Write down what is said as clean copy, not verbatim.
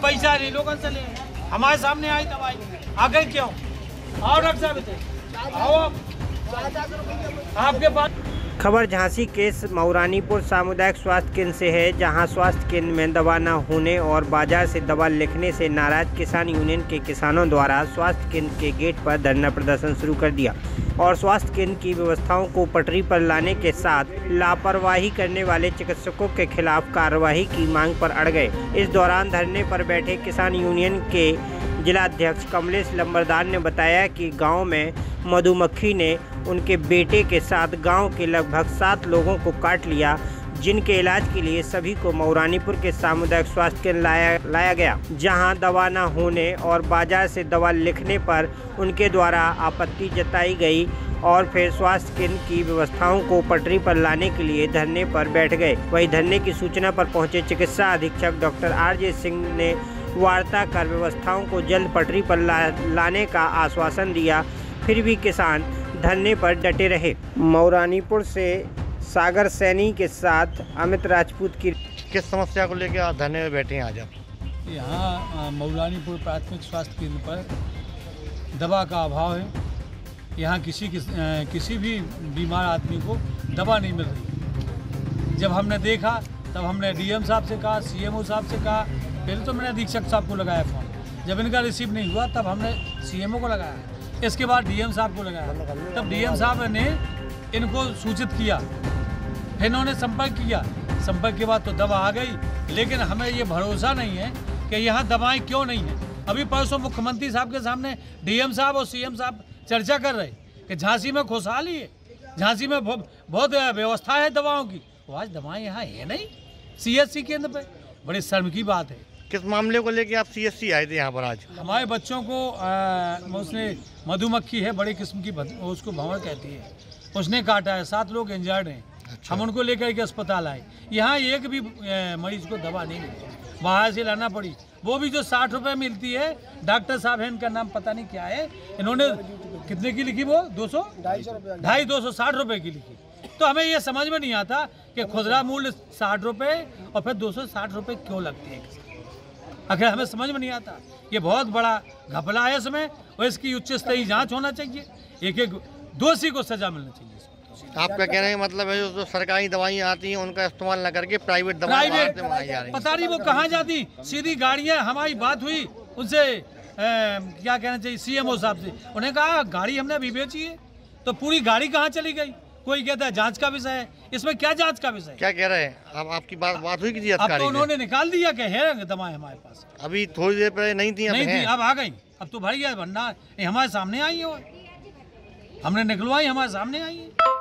पैसा नहीं लोगों से ले, हमारे सामने आई दवाई आ गई क्यों? आओ डॉक्टर साहब, आओ आपके पास। खबर झांसी के मऊरानीपुर सामुदायिक स्वास्थ्य केंद्र से है, जहां स्वास्थ्य केंद्र में दवा न होने और बाजार से दवा लिखने से नाराज किसान यूनियन के किसानों द्वारा स्वास्थ्य केंद्र के गेट पर धरना प्रदर्शन शुरू कर दिया और स्वास्थ्य केंद्र की व्यवस्थाओं को पटरी पर लाने के साथ लापरवाही करने वाले चिकित्सकों के खिलाफ कार्रवाई की मांग पर अड़ गए। इस दौरान धरने पर बैठे किसान यूनियन के जिलाध्यक्ष कमलेश लंबरदार ने बताया कि गांव में मधुमक्खी ने उनके बेटे के साथ गांव के लगभग 7 लोगों को काट लिया, जिनके इलाज के लिए सभी को मऊरानीपुर के सामुदायिक स्वास्थ्य केंद्र लाया गया, जहां दवा न होने और बाजार से दवा लिखने पर उनके द्वारा आपत्ति जताई गई और फिर स्वास्थ्य केंद्र की व्यवस्थाओं को पटरी पर लाने के लिए धरने पर बैठ गए। वहीं धरने की सूचना पर पहुंचे चिकित्सा अधीक्षक डॉक्टर RJ सिंह ने वार्ता कर व्यवस्थाओं को जल्द पटरी पर लाने का आश्वासन दिया, फिर भी किसान धरने पर डटे रहे। मऊरानीपुर से सागर सैनी के साथ अमित राजपूत की। किस समस्या को लेकर आप धरने में बैठे हैं आज आप? यहाँ मऊरानीपुर प्राथमिक स्वास्थ्य केंद्र पर दवा का अभाव है। यहाँ किसी भी बीमार आदमी को दवा नहीं मिल रही। जब हमने देखा तब हमने DM साहब से कहा, CMO साहब से कहा। पहले तो मैंने अधीक्षक साहब को लगाया फ़ोन, जब इनका रिसीव नहीं हुआ तब हमने CMO को लगाया, इसके बाद DM साहब को लगाया। तब DM साहब ने इनको सूचित किया, फिर इन्होंने संपर्क किया। संपर्क के बाद तो दवा आ गई, लेकिन हमें ये भरोसा नहीं है कि यहाँ दवाएं क्यों नहीं हैं। अभी परसों मुख्यमंत्री साहब के सामने DM साहब और CM साहब चर्चा कर रहे कि झांसी में खुशहाली है, झांसी में बहुत व्यवस्था है दवाओं की। तो आज दवाएं यहाँ है नहीं CSC केंद्र पे, बड़ी शर्म की बात है। किस मामले को लेकर आप CSC आए थे यहाँ पर आज? हमारे बच्चों को उसने मधुमक्खी है, बड़ी किस्म की उसको भंवर कहती है, उसने काटा है। 7 लोग इंजर्ड हैं। अच्छा। हम उनको लेकर के अस्पताल आए। यहाँ एक भी मरीज को दवा नहीं मिलती, बाहर से लाना पड़ी। वो भी जो 60 रुपये मिलती है, डॉक्टर साहब है, इनका नाम पता नहीं क्या है, इन्होंने कितने की लिखी? वो 260 रुपये की लिखी। तो हमें ये समझ में नहीं आता कि खुदरा मूल्य 60 रुपये और फिर 260 रुपये क्यों लगती है। आखिर हमें समझ में नहीं आता। ये बहुत बड़ा घपला है इसमें, और इसकी उच्च स्तरीय जांच होना चाहिए। एक दोषी को सजा मिलनी चाहिए। आपका कहने का मतलब है जो सरकारी दवाइयाँ आती हैं उनका इस्तेमाल न करके प्राइवेट दवाएं मंगाई जा रही हैं। पता नहीं वो कहाँ जाती। सीधी गाड़ियाँ, हमारी बात हुई उनसे, क्या कहना चाहिए, CMO साहब से, उन्हें कहा गाड़ी हमने अभी बेची है, तो पूरी गाड़ी कहाँ चली गई? कोई कहता है जांच का विषय है। इसमें क्या जांच का विषय? क्या कह रहे हैं? अब आपकी बात हुई कि अब तो उन्होंने निकाल दिया कि है दवाएं हमारे पास। अभी थोड़ी देर पहले नहीं थी, अब आ गई। अब तो भर गया भंडार, हमारे सामने आई है, हमने निकलवाई, हमारे सामने आई है।